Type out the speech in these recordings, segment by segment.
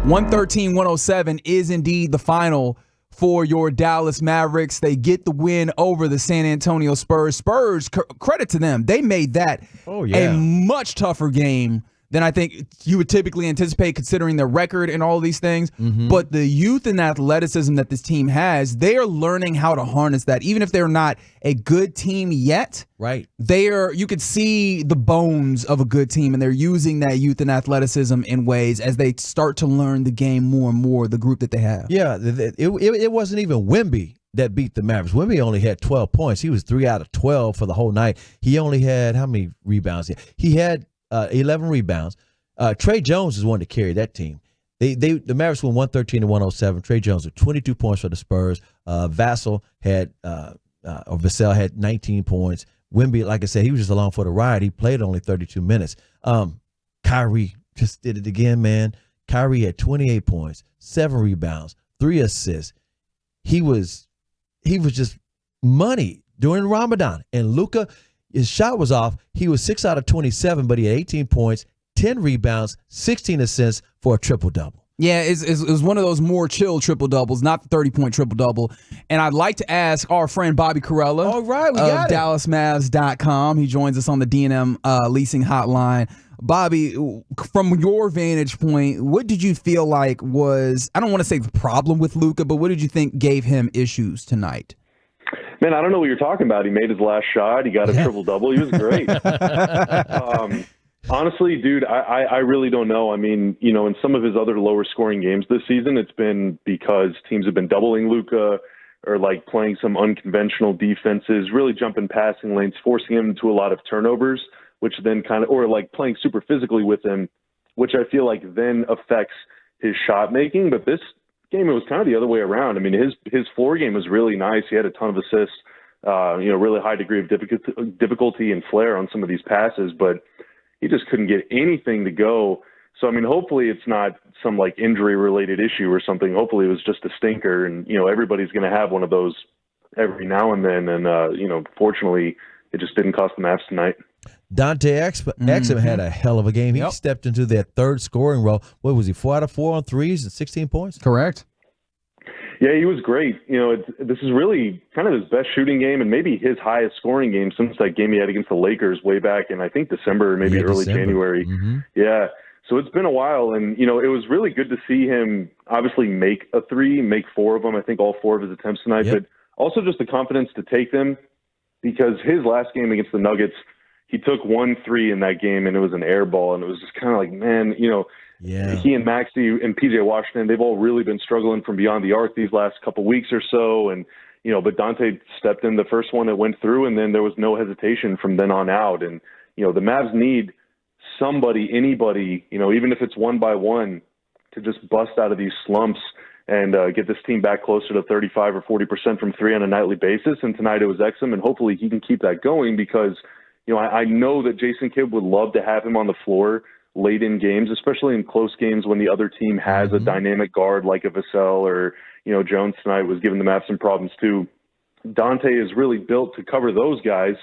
113-107 is indeed the final for your Dallas Mavericks. They get the win over the San Antonio Spurs. Spurs, credit to them. They made that a much tougher game than I think you would typically anticipate considering their record and all of these things. Mm-hmm. But the youth and athleticism that this team has, they are learning how to harness that. Even if they're not a good team yet, right? You could see the bones of a good team, and they're using that youth and athleticism in ways as they start to learn the game more and more, the group that they have. Yeah, it wasn't even Wemby that beat the Mavericks. Wemby only had 12 points. He was 3 out of 12 for the whole night. He only had how many rebounds? He had 11 rebounds. Trey Jones is one to carry that team. The Mavericks won 113-107. Trey Jones with 22 points for the Spurs. Vassell had 19 points. Wemby, like I said, he was just along for the ride. He played only 32 minutes. Kyrie just did it again, man. Kyrie had 28 points, 7 rebounds, 3 assists. He was just money during Ramadan. And Luka, his shot was off. He was 6 out of 27, but he had 18 points, 10 rebounds, 16 assists for a triple-double. Yeah, it was one of those more chill triple-doubles, not the 30-point triple-double. And I'd like to ask our friend Bobby Karalla of DallasMavs.com. He joins us on the D&M leasing hotline. Bobby, from your vantage point, what did you feel like was, I don't want to say the problem with Luka, but what did you think gave him issues tonight? Man, I don't know what you're talking about. He made his last shot. He got a triple-double. He was great. Honestly, dude, I really don't know. I mean, in some of his other lower-scoring games this season, it's been because teams have been doubling Luka or, like, playing some unconventional defenses, really jumping passing lanes, forcing him into a lot of turnovers, which then or, like, playing super physically with him, which I feel like then affects his shot-making. But this game, it was kind of the other way around. I mean, his floor game was really nice. He had a ton of assists, really high degree of difficulty and flair on some of these passes, but he just couldn't get anything to go. So, I mean, hopefully it's not some like injury related issue or something. Hopefully it was just a stinker, and, everybody's going to have one of those every now and then. And, fortunately it just didn't cost the Mavs tonight. Dante Exum had a hell of a game. He stepped into that third scoring role. What was he, 4 out of 4 on threes and 16 points? Correct. Yeah, he was great. This is really kind of his best shooting game and maybe his highest scoring game since that game he had against the Lakers way back in, I think, December, maybe early January. Mm-hmm. Yeah. So it's been a while, and, it was really good to see him obviously make a three, make 4 of them, I think all 4 of his attempts tonight, but also just the confidence to take them, because his last game against the Nuggets, he took 1 3 in that game, and it was an air ball, and it was just kind of like, man, he and Maxey and PJ Washington, they've all really been struggling from beyond the arc these last couple weeks or so, and but Dante stepped in the first one that went through, and then there was no hesitation from then on out, and the Mavs need somebody, anybody, even if it's one by one, to just bust out of these slumps and get this team back closer to 35 or 40% from 3 on a nightly basis. And tonight it was Exum, and hopefully he can keep that going because, I know that Jason Kidd would love to have him on the floor late in games, especially in close games when the other team has a dynamic guard like a Vassell or, Jones tonight was giving the Mavs some problems too. Dante is really built to cover those guys,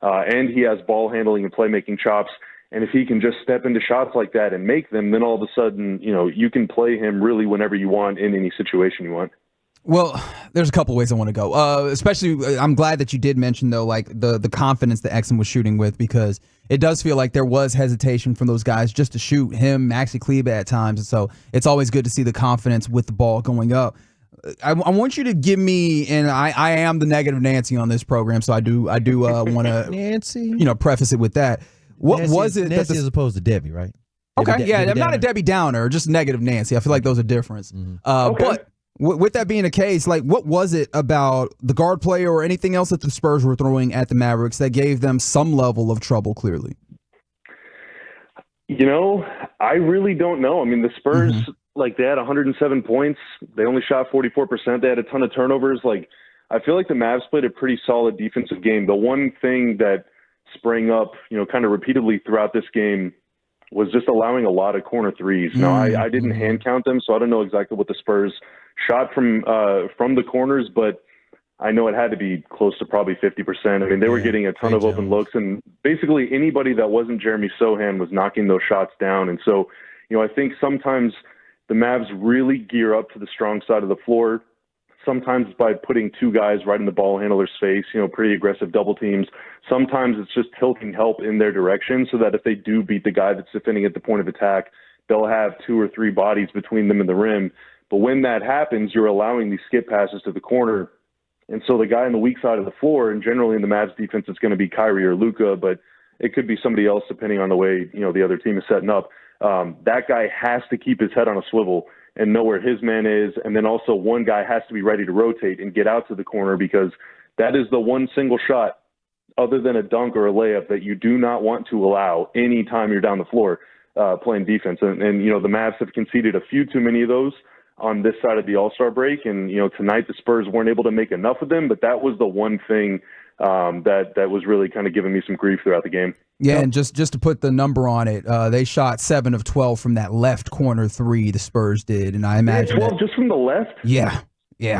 and he has ball handling and playmaking chops. And if he can just step into shots like that and make them, then all of a sudden, you can play him really whenever you want in any situation you want. Well, there's a couple ways I want to go. Especially, I'm glad that you did mention, though, like the confidence that Exum was shooting with, because it does feel like there was hesitation from those guys just to shoot him, Maxi Kleber at times. And so it's always good to see the confidence with the ball going up. I want you to give me, and I am the negative Nancy on this program, so I do want to Nancy, preface it with that. What Nancy, was it? Nancy as opposed to Debbie, right? Okay, I'm not a Debbie Downer, just negative Nancy. I feel like those are different. Mm-hmm. But with that being the case, like, what was it about the guard play or anything else that the Spurs were throwing at the Mavericks that gave them some level of trouble, clearly? I really don't know. I mean, the Spurs, they had 107 points. They only shot 44%. They had a ton of turnovers. I feel like the Mavs played a pretty solid defensive game. The one thing that sprang up, kind of repeatedly throughout this game was just allowing a lot of corner threes. Now, I didn't hand count them, so I don't know exactly what the Spurs shot from the corners, but I know it had to be close to probably 50%. I mean, they were getting a ton of open looks, and basically anybody that wasn't Jeremy Sohan was knocking those shots down. And so, I think sometimes the Mavs really gear up to the strong side of the floor. Sometimes it's by putting two guys right in the ball handler's face, pretty aggressive double teams. Sometimes it's just tilting help in their direction so that if they do beat the guy that's defending at the point of attack, they'll have 2 or 3 bodies between them and the rim. But when that happens, you're allowing these skip passes to the corner. And so the guy on the weak side of the floor, and generally in the Mavs defense, it's going to be Kyrie or Luka, but it could be somebody else depending on the way, the other team is setting up. That guy has to keep his head on a swivel and know where his man is. And then also one guy has to be ready to rotate and get out to the corner, because that is the one single shot other than a dunk or a layup that you do not want to allow any time you're down the floor playing defense. And the Mavs have conceded a few too many of those on this side of the All-Star break. And, tonight the Spurs weren't able to make enough of them, but that was the one thing that was really kind of giving me some grief throughout the game. Yeah, and just to put the number on it, they shot 7 of 12 from that left corner 3, the Spurs did, and I imagine 12 just from the left? Yeah.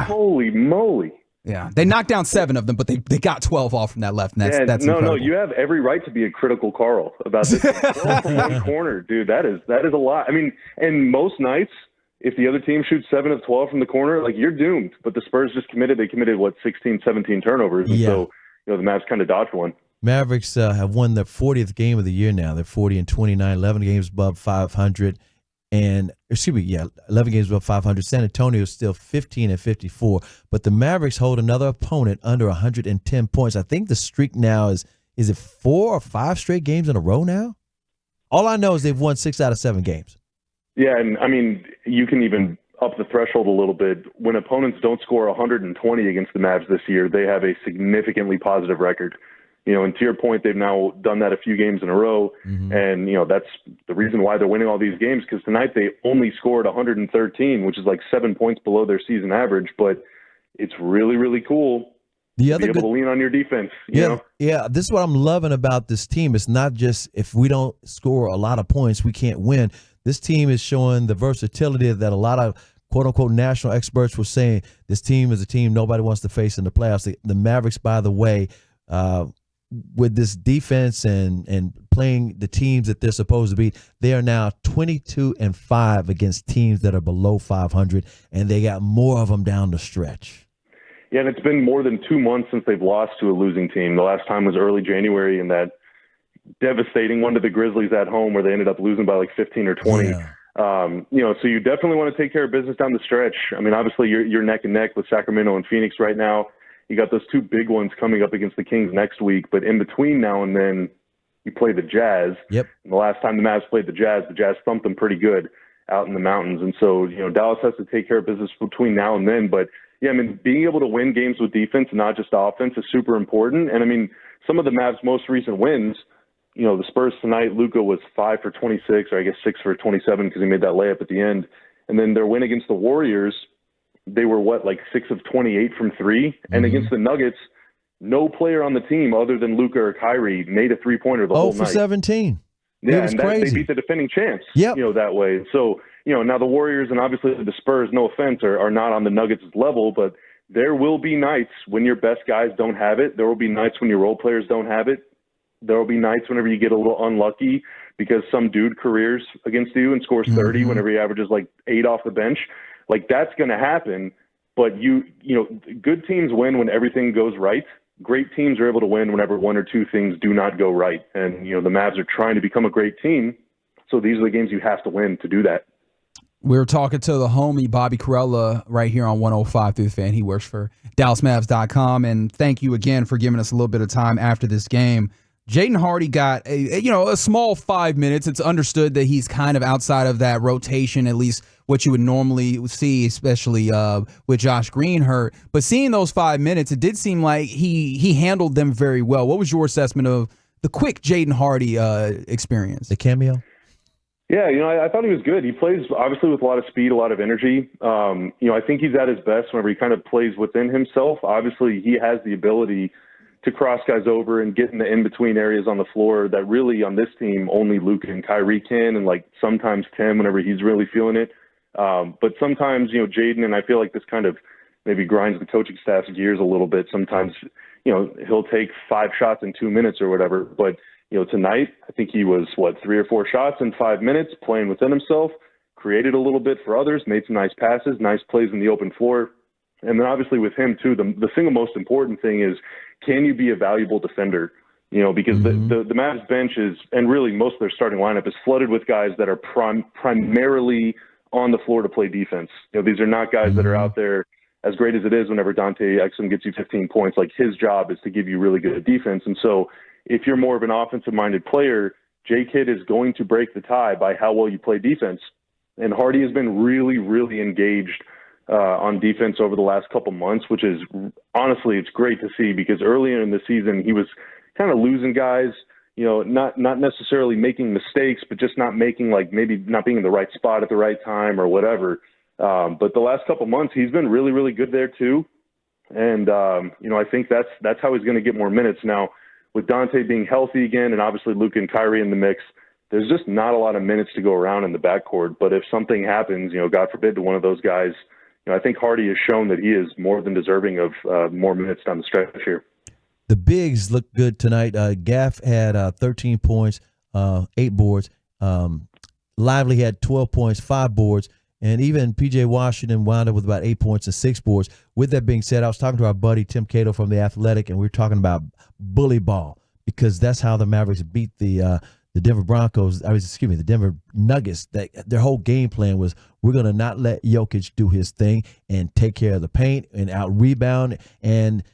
Holy moly. Yeah, they knocked down 7 of them, but they got 12 off from that left, and that's no, you have every right to be a critical Karl about this. 12 from one corner, dude, that is a lot. I mean, and most nights, if the other team shoots 7 of 12 from the corner, like, you're doomed. But the Spurs just committed 16, 17 turnovers, and so the Mavs kind of dodged one. Mavericks have won their 40th game of the year now. They're 40-29, 11 games above 500. 11 games above 500. San Antonio is still 15-54. But the Mavericks hold another opponent under 110 points. I think the streak now is it 4 or 5 straight games in a row now? All I know is they've won 6 out of 7 games. Yeah, and I mean, you can even up the threshold a little bit. When opponents don't score 120 against the Mavs this year, they have a significantly positive record. And to your point, they've now done that a few games in a row. Mm-hmm. And, that's the reason why they're winning all these games, because tonight they only scored 113, which is like 7 points below their season average. But it's really, really cool to be able to lean on your defense. You know? This is what I'm loving about this team. It's not just if we don't score a lot of points, we can't win. This team is showing the versatility that a lot of quote-unquote national experts were saying this team is a team nobody wants to face in the playoffs. The Mavericks, by the way, with this defense and playing the teams that they're supposed to beat, they are now 22-5 against teams that are below 500, and they got more of them down the stretch. Yeah, and it's been more than 2 months since they've lost to a losing team. The last time was early January in that devastating one to the Grizzlies at home where they ended up losing by like 15 or 20. Yeah. So you definitely want to take care of business down the stretch. I mean, obviously you're neck and neck with Sacramento and Phoenix right now. You got those 2 big ones coming up against the Kings next week, but in between now and then you play the Jazz. Yep. And the last time the Mavs played the Jazz thumped them pretty good out in the mountains. And so, Dallas has to take care of business between now and then. But yeah, I mean, being able to win games with defense and not just offense is super important. And I mean, some of the Mavs' most recent wins, the Spurs tonight, Luka was 5 for 26, or I guess 6 for 27 because he made that layup at the end. And then their win against the Warriors, they were 6 of 28 from 3. Mm-hmm. And against the Nuggets, no player on the team other than Luka or Kyrie made a 3-pointer the whole night. 0 for 17. Yeah, it was crazy. They beat the defending champs, yep. That way. So, now the Warriors and obviously the Spurs, no offense, are not on the Nuggets' level, but there will be nights when your best guys don't have it. There will be nights when your role players don't have it. There will be nights whenever you get a little unlucky because some dude careers against you and scores 30 mm-hmm. whenever he averages 8 off the bench. That's going to happen. But good teams win when everything goes right. Great teams are able to win whenever 1 or 2 things do not go right. And, the Mavs are trying to become a great team. So these are the games you have to win to do that. We're talking to the homie Bobby Karalla right here on 105 through the Fan. He works for DallasMavs.com. And thank you again for giving us a little bit of time after this game. Jaden Hardy got a small 5 minutes. It's understood that he's kind of outside of that rotation, at least what you would normally see, especially with Josh Green hurt. But seeing those 5 minutes, it did seem like he handled them very well. What was your assessment of the quick Jaden Hardy experience? The cameo? Yeah, I thought he was good. He plays obviously with a lot of speed, a lot of energy. I think he's at his best whenever he kind of plays within himself. Obviously, he has the ability to cross guys over and get in the in-between areas on the floor that really on this team only Luka and Kyrie can, and sometimes Tim whenever he's really feeling it. But sometimes, Jaden, and I feel like this kind of maybe grinds the coaching staff's gears a little bit. Sometimes, he'll take 5 shots in 2 minutes or whatever. But, tonight, I think he was, 3 or 4 shots in 5 minutes, playing within himself, created a little bit for others, made some nice passes, nice plays in the open floor. And then obviously with him too, the single most important thing is, can you be a valuable defender? You know, because the Mavs bench is, and really most of their starting lineup is flooded with guys that are primarily on the floor to play defense. You know, these are not guys that are out there, as great as it is whenever Dante Exum gets you 15 points. Like, his job is to give you really good defense. And so if you're more of an offensive-minded player, J-Kidd is going to break the tie by how well you play defense. And Hardy has been really, really engaged on defense over the last couple months, which is, honestly, it's great to see, because earlier in the season he was kind of losing guys, you know, not necessarily making mistakes, but just not making, like, maybe not being in the right spot at the right time or whatever. But the last couple months he's been really, really good there too. And, you know, I think that's how he's going to get more minutes. Now, with Dante being healthy again, and obviously Luka and Kyrie in the mix, there's just not a lot of minutes to go around in the backcourt. But if something happens, you know, God forbid, to one of those guys, you know, I think Hardy has shown that he is more than deserving of more minutes down the stretch here. The bigs look good tonight. Gaff had 13 points, 8 boards. Lively had 12 points, 5 boards. And even P.J. Washington wound up with about 8 points and 6 boards. With that being said, I was talking to our buddy Tim Cato from The Athletic, and we were talking about bully ball, because that's how the Mavericks beat the Denver Broncos. The Denver Nuggets. Their whole game plan was, we're going to not let Jokic do his thing and take care of the paint and out-rebound, and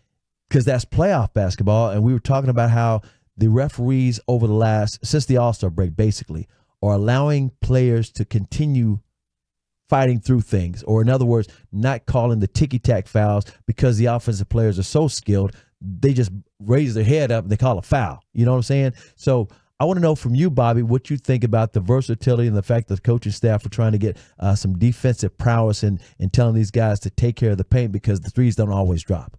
because that's playoff basketball. And we were talking about how the referees over since the All-Star break, basically, are allowing players to continue fighting through things, or in other words, not calling the ticky-tack fouls, because the offensive players are so skilled, they just raise their head up and they call a foul. You know what I'm saying? So I want to know from you, Bobby, what you think about the versatility and the fact that the coaching staff are trying to get some defensive prowess and telling these guys to take care of the paint, because the threes don't always drop.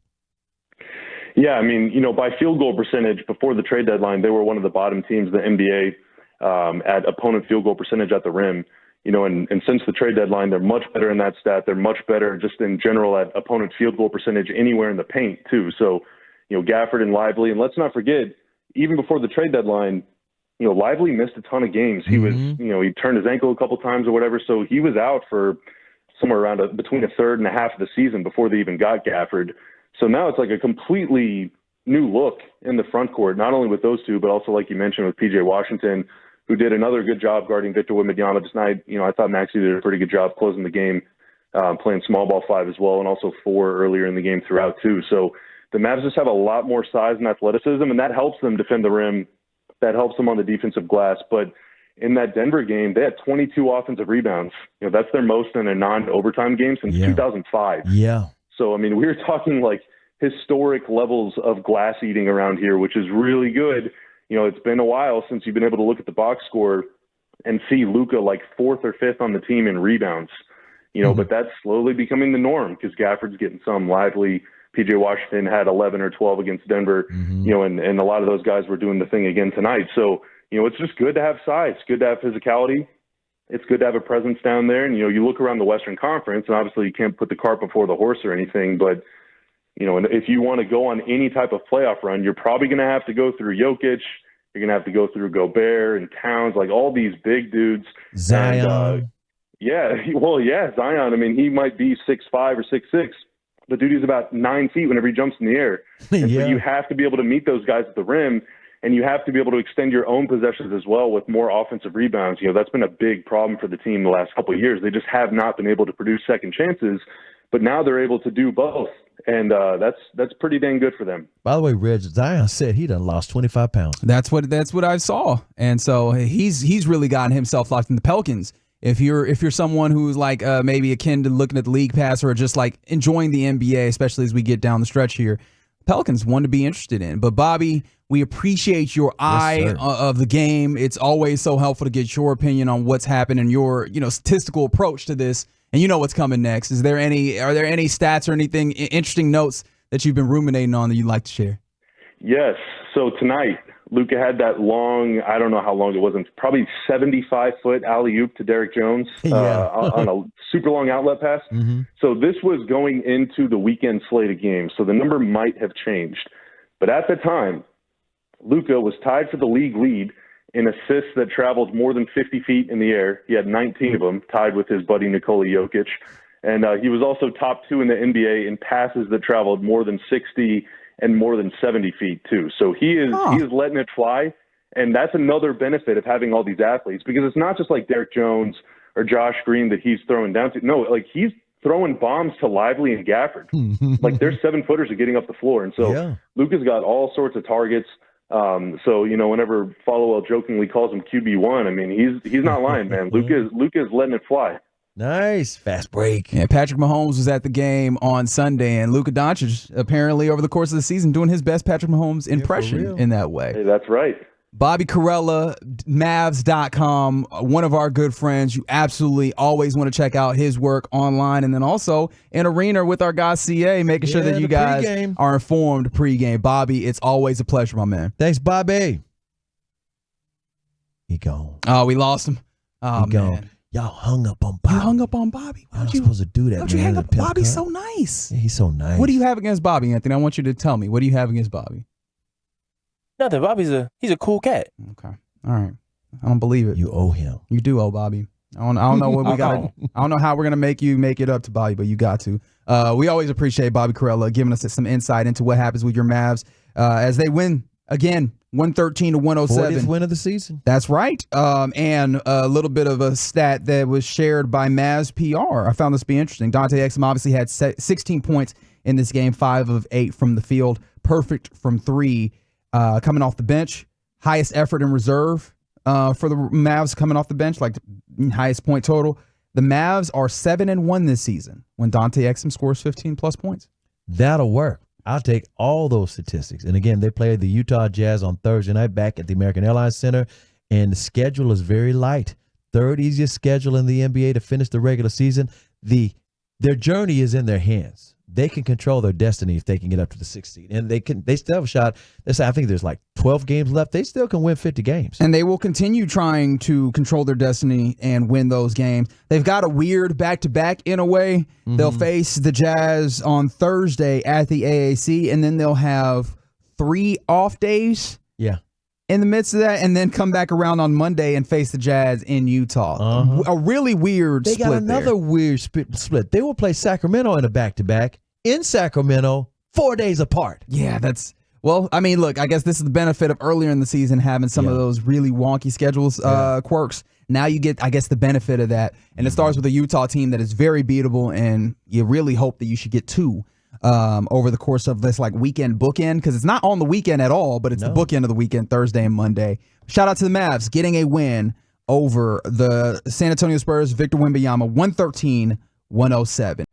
Yeah, I mean, you know, by field goal percentage, before the trade deadline, they were one of the bottom teams in the NBA at opponent field goal percentage at the rim. You know, and since the trade deadline, they're much better in that stat. They're much better just in general at opponent field goal percentage anywhere in the paint too. So, you know, Gafford and Lively, and let's not forget, even before the trade deadline, you know, Lively missed a ton of games. He was, you know, he turned his ankle a couple times or whatever, so he was out for somewhere around between a third and a half of the season before they even got Gafford. So now it's like a completely new look in the front court, not only with those two, but also, like you mentioned, with P.J. Washington, who did another good job guarding Victor Wembanyama tonight. You know, I thought Maxey did a pretty good job closing the game, playing small ball 5 as well, and also 4 earlier in the game throughout too. So the Mavs just have a lot more size and athleticism, and that helps them defend the rim. That helps them on the defensive glass. But in that Denver game, they had 22 offensive rebounds. You know, that's their most in a non-overtime game since 2005. Yeah. So, I mean, we were talking like historic levels of glass eating around here, which is really good. You know, it's been a while since you've been able to look at the box score and see Luka like 4th or 5th on the team in rebounds. You know, but that's slowly becoming the norm, because Gafford's getting some. Lively, P.J. Washington had 11 or 12 against Denver, you know, and a lot of those guys were doing the thing again tonight. So, you know, it's just good to have size, good to have physicality. It's good to have a presence down there. And, you know, you look around the Western Conference, and obviously you can't put the cart before the horse or anything, but, you know, and if you want to go on any type of playoff run, you're probably going to have to go through Jokic. You're going to have to go through Gobert and Towns, like all these big dudes. Zion. And, Zion. I mean, he might be 6'5" or 6'6", but dude, he's about 9 feet whenever he jumps in the air. And so you have to be able to meet those guys at the rim, and you have to be able to extend your own possessions as well with more offensive rebounds. You know, that's been a big problem for the team the last couple of years. They just have not been able to produce second chances, but now they're able to do both. And that's pretty dang good for them. By the way, Reg, Zion said he done lost 25 pounds. That's what I saw, and so he's really gotten himself locked in the Pelicans. If you're someone who's like maybe akin to looking at the league pass, or just like enjoying the NBA, especially as we get down the stretch here, Pelicans one to be interested in. But Bobby, we appreciate your eye of the game. It's always so helpful to get your opinion on what's happened and your statistical approach to this. And you know what's coming next. Are there any stats or anything interesting notes that you've been ruminating on that you'd like to share? Yes. So tonight, Luka had that long, I don't know how long it was, probably 75-foot alley-oop to Derrick Jones on a super long outlet pass. So this was going into the weekend slate of games, so the number might have changed. But at the time, Luka was tied for the league lead in assists that traveled more than 50 feet in the air. He had 19 of them, tied with his buddy Nikola Jokic. And he was also top 2 in the NBA in passes that traveled more than 60 and more than 70 feet too. So he is letting it fly. And that's another benefit of having all these athletes, because it's not just like Derek Jones or Josh Green that he's throwing down to. No, like he's throwing bombs to Lively and Gafford. Like their 7-footers are getting up the floor. And so Luka's got all sorts of targets. So, you know, whenever Followell jokingly calls him QB1, I mean, he's not lying, man. Luka is letting it fly. Nice. Fast break. Yeah, Patrick Mahomes was at the game on Sunday, and Luka Doncic apparently over the course of the season doing his best Patrick Mahomes impression in that way. Hey, that's right. Bobby Karalla, Mavs.com, one of our good friends. You absolutely always want to check out his work online, and then also in Arena with our guy CA, making sure that you guys are informed pregame. Bobby, it's always a pleasure, my man. Thanks, Bobby. He gone. Oh, we lost him. Oh, he gone. man. Y'all hung up on Bobby. You hung up on Bobby. Why you supposed to do that, Don't man? you hang up? Bobby's so nice. Yeah, he's so nice. What do you have against Bobby, Anthony? I want you to tell me. What do you have against Bobby? Nothing. Bobby's he's a cool cat. Okay. All right. I don't believe it. You owe him. You do owe Bobby. I don't know what we got. I don't know how we're gonna make it up to Bobby, but you got to. We always appreciate Bobby Karalla giving us some insight into what happens with your Mavs as they win again, 113-107. 40th win of the season. That's right. And a little bit of a stat that was shared by Mavs PR. I found this to be interesting. Dante Exum obviously had 16 points in this game, 5 of 8 from the field, perfect from 3. Coming off the bench, highest effort in reserve for the Mavs coming off the bench, like highest point total. The Mavs are 7-1 this season when Dante Exum scores 15+ points. That'll work. I'll take all those statistics. And again, they play the Utah Jazz on Thursday night back at the American Airlines Center, and the schedule is very light. Third easiest schedule in the NBA to finish the regular season. Their journey is in their hands. They can control their destiny if they can get up to the 6th seed. And they still have a shot. I think there's like 12 games left. They still can win 50 games. And they will continue trying to control their destiny and win those games. They've got a weird back-to-back in a way. Mm-hmm. They'll face the Jazz on Thursday at the AAC, and then they'll have 3 off days. Yeah. In the midst of that, and then come back around on Monday and face the Jazz in Utah. A really weird split. They got another weird split. They will play Sacramento in a back-to-back in Sacramento 4 days apart. Yeah, well, I mean, look, I guess this is the benefit of earlier in the season having some of those really wonky schedules, quirks. Now you get, I guess, the benefit of that. And it starts with a Utah team that is very beatable, and you really hope that you should get 2 over the course of this like weekend bookend, because it's not on the weekend at all, but it's the bookend of the weekend, Thursday and Monday. Shout out to the Mavs getting a win over the San Antonio Spurs. Victor Wembanyama, 113-107.